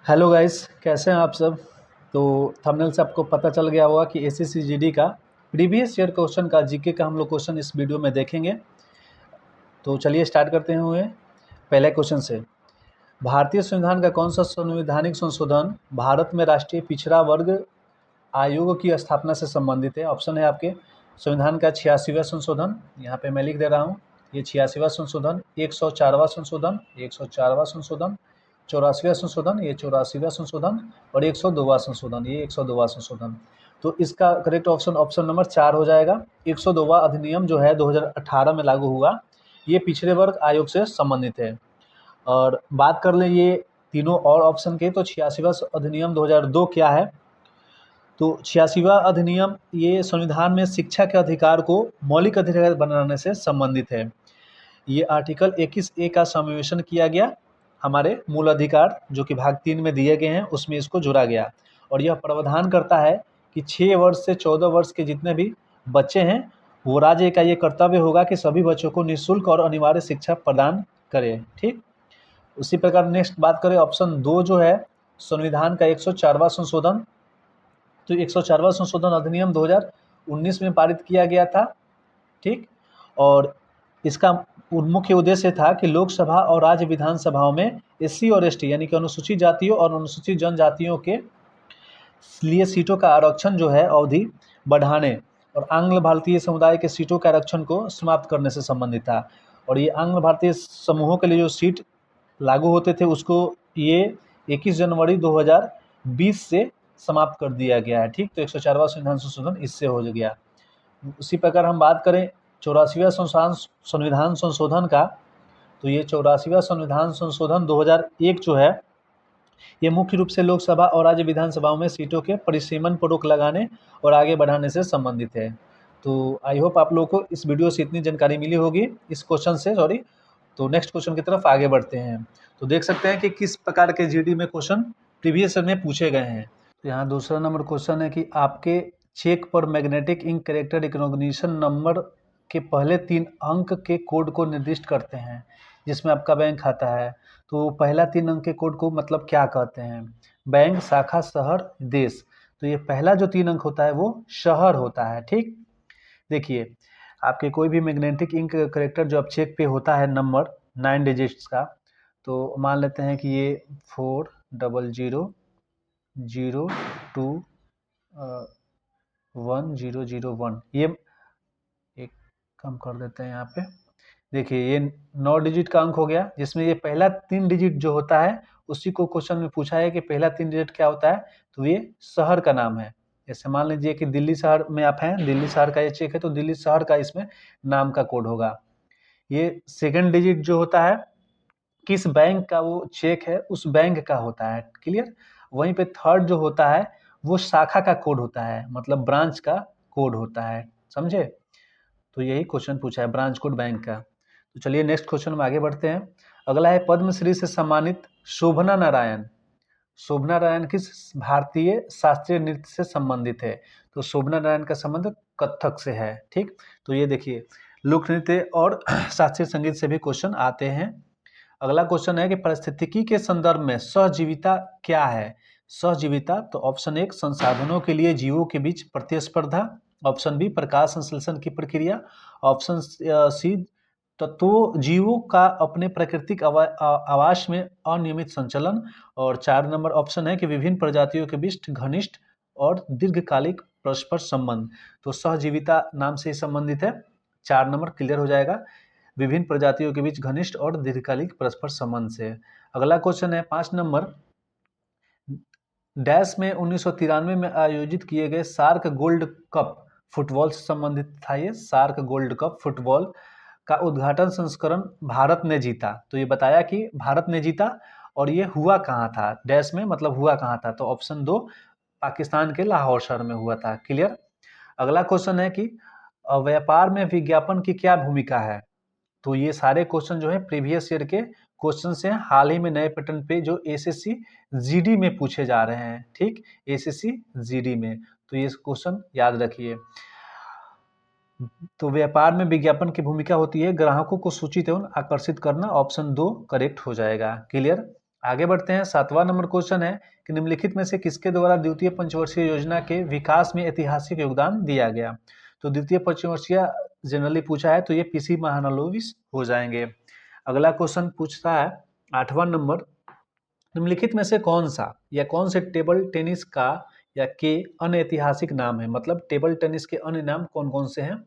Hello guys, कैसे हैं आप सब। तो थंबनेल से आपको पता चल गया होगा कि एसएससी जीडी का प्रीवियस ईयर क्वेश्चन का जीके का हम लोग क्वेश्चन इस वीडियो में देखेंगे। तो चलिए स्टार्ट करते हुए पहले क्वेश्चन से। भारतीय संविधान का कौन सा संवैधानिक संशोधन भारत में राष्ट्रीय पिछड़ा वर्ग आयोग की स्थापना से संबंधित है। ऑप्शन है आपके संविधान का 86वां संशोधन, यहाँ पे मैं लिख दे रहा हूँ, ये 86वां संशोधन, 104वां संशोधन, 104वां संशोधन, 84वां संशोधन, ये 84वां संशोधन और 102वां संशोधन, ये 102वां संशोधन। तो इसका करेक्ट ऑप्शन ऑप्शन नंबर 4 हो जाएगा। 102वां अधिनियम जो है 2018 में लागू हुआ, ये पिछड़े वर्ग आयोग से संबंधित है। और बात कर लें ये तीनों और ऑप्शन के, तो 86वां अधिनियम 2002 क्या है, तो 86वां अधिनियम ये संविधान में शिक्षा के अधिकार को मौलिक अधिकार बनाने से संबंधित है। ये आर्टिकल 21A का समावेशन किया गया, हमारे मूल अधिकार जो कि भाग 3 में दिए गए हैं उसमें इसको जोड़ा गया। और यह प्रावधान करता है कि 6 वर्ष से 14 वर्ष के जितने भी बच्चे हैं वो राज्य का ये कर्तव्य होगा कि सभी बच्चों को निःशुल्क और अनिवार्य शिक्षा प्रदान करें। ठीक, उसी प्रकार नेक्स्ट बात करें ऑप्शन 2 जो है संविधान का 104वां संशोधन। तो 104वां संशोधन अधिनियम 2019 में पारित किया गया था। ठीक, और इसका मुख्य उद्देश्य था कि लोकसभा और राज्य विधानसभाओं में एससी और एसटी यानी कि अनुसूचित जातियों और अनुसूचित जनजातियों के लिए सीटों का आरक्षण जो है अवधि बढ़ाने और आंग्ल भारतीय समुदाय के सीटों के आरक्षण को समाप्त करने से संबंधित था। और ये आंग्ल भारतीय समूहों के लिए जो सीट लागू होते थे उसको ये 21 जनवरी 2020 से समाप्त कर दिया गया है। ठीक, तो 104वां संविधान संशोधन इससे हो गया। उसी प्रकार हम बात करें 84वां संविधान संशोधन का, तो ये 84वां संविधान संशोधन 2001 जो है ये मुख्य रूप से लोकसभा और राज्य विधानसभाओं में सीटों के परिसीमन पर रोक लगाने और आगे बढ़ाने से संबंधित है। तो आई होप आप लोगों को इस वीडियो से इतनी जानकारी मिली होगी, इस क्वेश्चन से, सॉरी। तो नेक्स्ट क्वेश्चन की तरफ आगे बढ़ते हैं। तो देख सकते हैं कि किस प्रकार के जीडी में क्वेश्चन प्रीवियस ईयर में पूछे गए हैं। तो यहाँ दूसरा नंबर क्वेश्चन है कि आपके चेक पर magnetic ink character recognition number के पहले 3 अंक के कोड को निर्दिष्ट करते हैं जिसमें आपका बैंक खाता है। तो पहला 3 अंक के कोड को मतलब क्या कहते हैं, बैंक, शाखा, शहर, देश। तो ये पहला जो 3 अंक होता है वो शहर होता है। ठीक, देखिए आपके कोई भी मैग्नेटिक इंक कैरेक्टर जो आप चेक पे होता है नंबर 9 डिजिट्स का, तो मान लेते हैं कि ये 4000021001, ये एक कम कर देते हैं यहाँ पे। देखिए ये 9 डिजिट का अंक हो गया, जिसमें ये पहला 3 डिजिट जो होता है उसी को क्वेश्चन में पूछा है कि पहला 3 डिजिट क्या होता है, तो ये शहर का नाम है। जैसे मान लीजिए कि दिल्ली शहर में आप हैं, दिल्ली शहर का ये चेक है तो दिल्ली शहर का इसमें नाम का कोड होगा। ये सेकंड डिजिट जो होता है किस बैंक का वो चेक है उस बैंक का होता है, क्लियर। वहीं पे थर्ड जो होता है वो शाखा का कोड होता है, मतलब ब्रांच का कोड होता है, समझे। तो यही क्वेश्चन पूछा है ब्रांच कोड बैंक का। तो चलिए नेक्स्ट क्वेश्चन में आगे बढ़ते हैं। अगला है पद्मश्री से सम्मानित शोभना नारायण। शोभना नारायण किस भारतीय शास्त्रीय नृत्य से संबंधित है, तो शोभना नारायण का संबंध कथक से है। ठीक, तो ये देखिए लोक नृत्य और शास्त्रीय संगीत से भी क्वेश्चन आते हैं। अगला क्वेश्चन है कि पारिस्थितिकी के संदर्भ में सहजीविता क्या है। सहजीविता, तो ऑप्शन 1 संसाधनों के लिए जीवों के बीच प्रतिस्पर्धा, ऑप्शन बी प्रकाश संश्लेषण की प्रक्रिया, ऑप्शन सी तत्वों जीवों का अपने प्राकृतिक आवास में अनियमित संचलन, और 4 नंबर ऑप्शन है कि विभिन्न प्रजातियों के बीच घनिष्ठ और दीर्घकालिक परस्पर संबंध। तो सहजीविता नाम से ही संबंधित है, 4 नंबर क्लियर हो जाएगा, विभिन्न प्रजातियों के बीच घनिष्ठ और दीर्घकालिक परस्पर संबंध से। अगला क्वेश्चन है 5 नंबर, डैश में 1993 में आयोजित किए गए सार्क गोल्ड कप फुटबॉल से संबंधित था। ये सार्क गोल्ड कप फुटबॉल का उद्घाटन संस्करण भारत ने जीता। तो ये बताया कि भारत ने जीता, और ये हुआ कहाँ था, डैश में मतलब हुआ कहाँ था, तो ऑप्शन 2 पाकिस्तान के लाहौर शहर में हुआ था, क्लियर। अगला क्वेश्चन है कि व्यापार में विज्ञापन की क्या भूमिका है। तो ये सारे क्वेश्चन जो है प्रीवियस ईयर के क्वेश्चन से हाल ही में नए पैटर्न पे जो एसएससी जीडी में पूछे जा रहे हैं। ठीक, एसएससी जीडी में, तो ये क्वेश्चन याद रखिए। तो व्यापार में विज्ञापन की भूमिका होती है ग्राहकों को सूचित एवं आकर्षित करना, ऑप्शन 2 करेक्ट हो जाएगा, क्लियर। आगे बढ़ते हैं। 7वां नंबर क्वेश्चन है कि निम्नलिखित में से किसके द्वारा द्वितीय पंचवर्षीय योजना के विकास में ऐतिहासिक योगदान दिया गया। तो द्वितीय पंचवर्षीय जनरली पूछा है तो ये पीसी महालनोबिस हो जाएंगे। अगला क्वेश्चन पूछता है 8वां नंबर, निम्नलिखित में से कौन सा या कौन से टेबल टेनिस का या के अन्य ऐतिहासिक नाम है, मतलब टेबल टेनिस के अन्य नाम कौन कौन से हैं।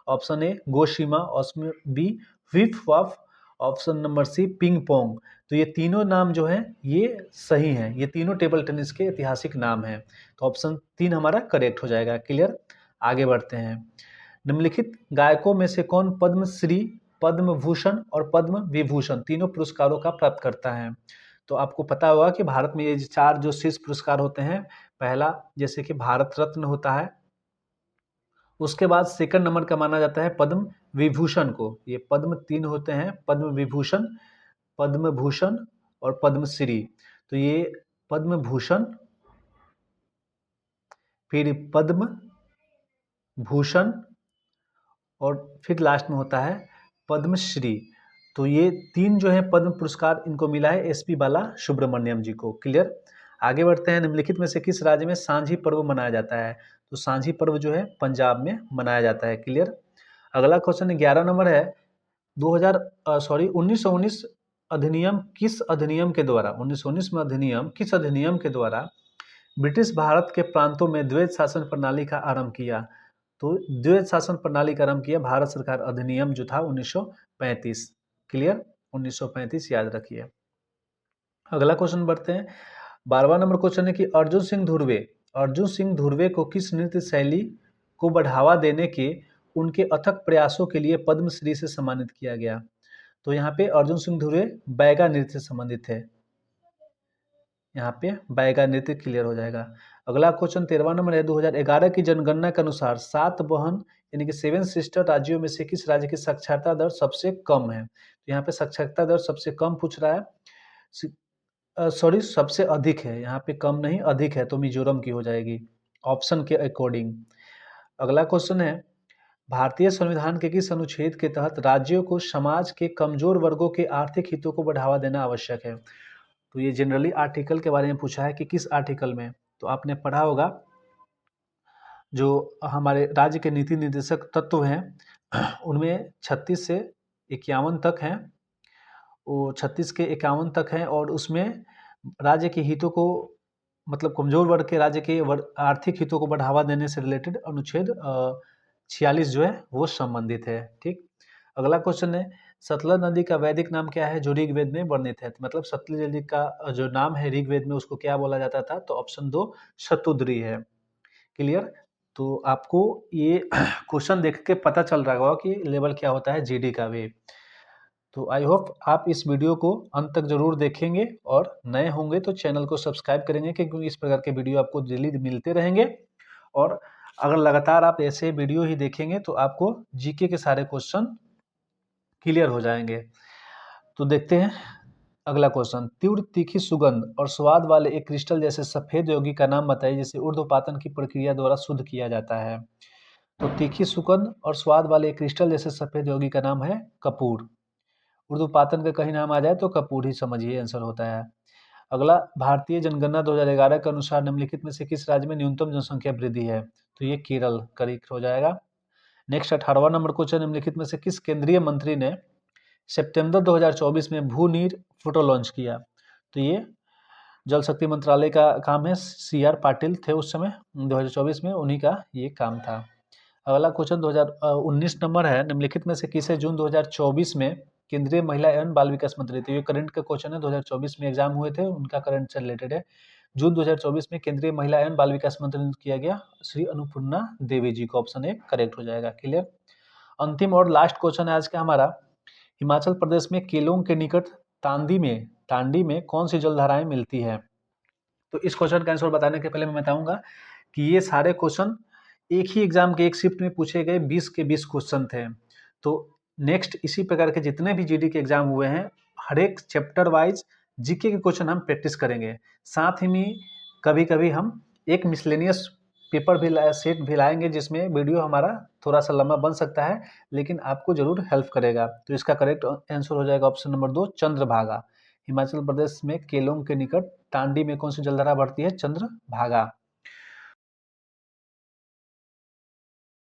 Option A Gossima, option B whiff whaff, option number C ping pong. तो ये तीनों नाम जो हैं ये सही हैं, ये तीनों टेबल टेनिस के ऐतिहासिक नाम हैं। तो ऑप्शन 3 हमारा करेक्ट हो जाएगा। क्लियर। आगे बढ़ते हैं। निम्नलिखित गायकों में से कौन पद्मश्री, पद्म भूषण और पद्म विभूषण तीनों पुरस्कारों का प्राप्त करता है। तो आपको पता होगा कि भारत में ये 4 जो शीर्ष पुरस्कार होते हैं, पहला जैसे कि भारत रत्न होता है, उसके बाद सेकंड नंबर का माना जाता है पद्म विभूषण को। ये पद्म 3 होते हैं, पद्म विभूषण, पद्म भूषण और पद्मश्री। तो ये पद्म भूषण, फिर पद्म भूषण और फिर लास्ट में होता है पद्मश्री। तो ये 3 जो है पद्म पुरस्कार इनको मिला है एसपी बाला सुब्रमण्यम जी को। क्लियर। आगे बढ़ते हैं। निम्नलिखित में से किस राज्य में सांझी पर्व मनाया जाता है। तो सांझी पर्व जो है पंजाब में मनाया जाता है। क्लियर। अगला क्वेश्चन 11 नंबर है 1919 अधिनियम किस अधिनियम के द्वारा, 1919 में अधिनियम किस अधिनियम के द्वारा ब्रिटिश भारत के प्रांतों में द्वैत शासन प्रणाली का आरंभ किया। तो द्वैत शासन प्रणाली का आरंभ किया भारत सरकार अधिनियम जो था 1935। क्लियर। 1935 याद रखिए। अगला क्वेश्चन बढ़ते हैं। 12वां नंबर क्वेश्चन है कि अर्जुन सिंह धुर्वे को किस नृत्य शैली को बढ़ावा देने के उनके अथक प्रयासों के लिए पद्मश्री से सम्मानित किया गया। तो यहाँ पे अर्जुन सिंह धुर्वे बैगा नृत्य से संबंधित है, यहाँ पे बैगा नृत्य क्लियर हो जाएगा। अगला क्वेश्चन 13वां नंबर है 2011 की जनगणना के अनुसार 7 बहन यानी कि 7 सिस्टर राज्यों में से किस राज्य की साक्षरता दर सबसे कम है। तो यहाँ पे साक्षरता दर सबसे कम पूछ रहा है, सॉरी सबसे अधिक है, यहाँ पे कम नहीं अधिक है, तो मिजोरम की हो जाएगी ऑप्शन के अकॉर्डिंग। अगला क्वेश्चन है भारतीय संविधान के किस अनुच्छेद के तहत राज्यों को समाज के कमजोर वर्गों के आर्थिक हितों को बढ़ावा देना आवश्यक है। तो ये जनरली आर्टिकल के बारे में पूछा है कि किस आर्टिकल में। तो आपने पढ़ा होगा जो हमारे राज्य के नीति निर्देशक तत्व हैं उनमें 36 से 51 तक हैं, वो 36 के 51 तक हैं और उसमें राज्य के हितों को मतलब कमजोर वर्ग के राज्य के आर्थिक हितों को बढ़ावा देने से रिलेटेड अनुच्छेद 46 जो है वो संबंधित है। ठीक। अगला क्वेश्चन है सतलज नदी का वैदिक नाम क्या है जो ऋग्वेद में वर्णित है। मतलब सतलज नदी का जो नाम है ऋग्वेद में उसको क्या बोला जाता था। तो ऑप्शन 2 शतुद्री है। क्लियर। तो आपको ये क्वेश्चन देख के पता चल रहा होगा कि लेवल क्या होता है जीडी का भी। तो आई होप आप इस वीडियो को अंत तक जरूर देखेंगे और नए होंगे तो चैनल को सब्सक्राइब करेंगे क्योंकि इस प्रकार के वीडियो आपको डेली मिलते रहेंगे। और अगर लगातार आप ऐसे वीडियो ही देखेंगे तो आपको जीके के सारे क्वेश्चन क्लियर हो जाएंगे। तो देखते हैं अगला क्वेश्चन। तीव्र तीखी सुगंध और स्वाद वाले एक क्रिस्टल जैसे सफेद यौगिक का नाम बताइए जिसे ऊर्ध्वपातन की प्रक्रिया द्वारा शुद्ध किया जाता है। तो तीखी सुगंध और स्वाद वाले एक क्रिस्टल जैसे सफेद यौगिक का नाम है कपूर। ऊर्ध्वपातन का कहीं नाम आ जाए तो कपूर ही समझिए आंसर होता है। अगला भारतीय जनगणना 2011 के अनुसार निम्नलिखित में से किस राज्य में न्यूनतम जनसंख्या वृद्धि है। तो ये केरल करेक्ट हो जाएगा। नेक्स्ट 18वां नंबर क्वेश्चन निम्नलिखित में से किस केंद्रीय मंत्री ने सितंबर 2024 में भूनीर फोटो लॉन्च किया। तो ये जल शक्ति मंत्रालय का काम है, CR पाटिल थे उस समय 2024 में, उन्हीं का ये काम था। अगला क्वेश्चन 2019 नंबर है निम्नलिखित में से किसे जून 2024 में केंद्रीय महिला एवं बाल विकास मंत्री थे। ये करंट का क्वेश्चन है, 2024 में एग्जाम हुए थे उनका करंट से रिलेटेड है। जून 2024 में केंद्रीय महिला एवं बाल विकास मंत्री किया गया श्री अन्नपूर्णा देवी जी को। ऑप्शन 1 करेक्ट हो जाएगा। क्लियर। अंतिम और लास्ट क्वेश्चन है आज का हमारा। हिमाचल प्रदेश में केलोंग के निकट तांडी में कौन सी जलधाराएं मिलती है। तो इस क्वेश्चन का आंसर बताने के पहले मैं बताऊंगा कि ये सारे क्वेश्चन एक ही एग्जाम के एक शिफ्ट में पूछे गए 20 के 20 क्वेश्चन थे। तो नेक्स्ट इसी प्रकार के जितने भी जीडी के एग्जाम हुए हैं हर एक चैप्टर वाइज जीके के क्वेश्चन हम प्रैक्टिस करेंगे। साथ ही में कभी कभी हम एक मिसलेनियस पेपर भी सेट भी लाएंगे जिसमें वीडियो हमारा थोड़ा सा लंबा बन सकता है लेकिन आपको जरूर हेल्प करेगा। तो इसका करेक्ट आंसर हो जाएगा ऑप्शन नंबर 2 चंद्रभागा। हिमाचल प्रदेश में केलोंग के निकट टांडी में कौन सी जलधारा बढ़ती है? चंद्रभागा।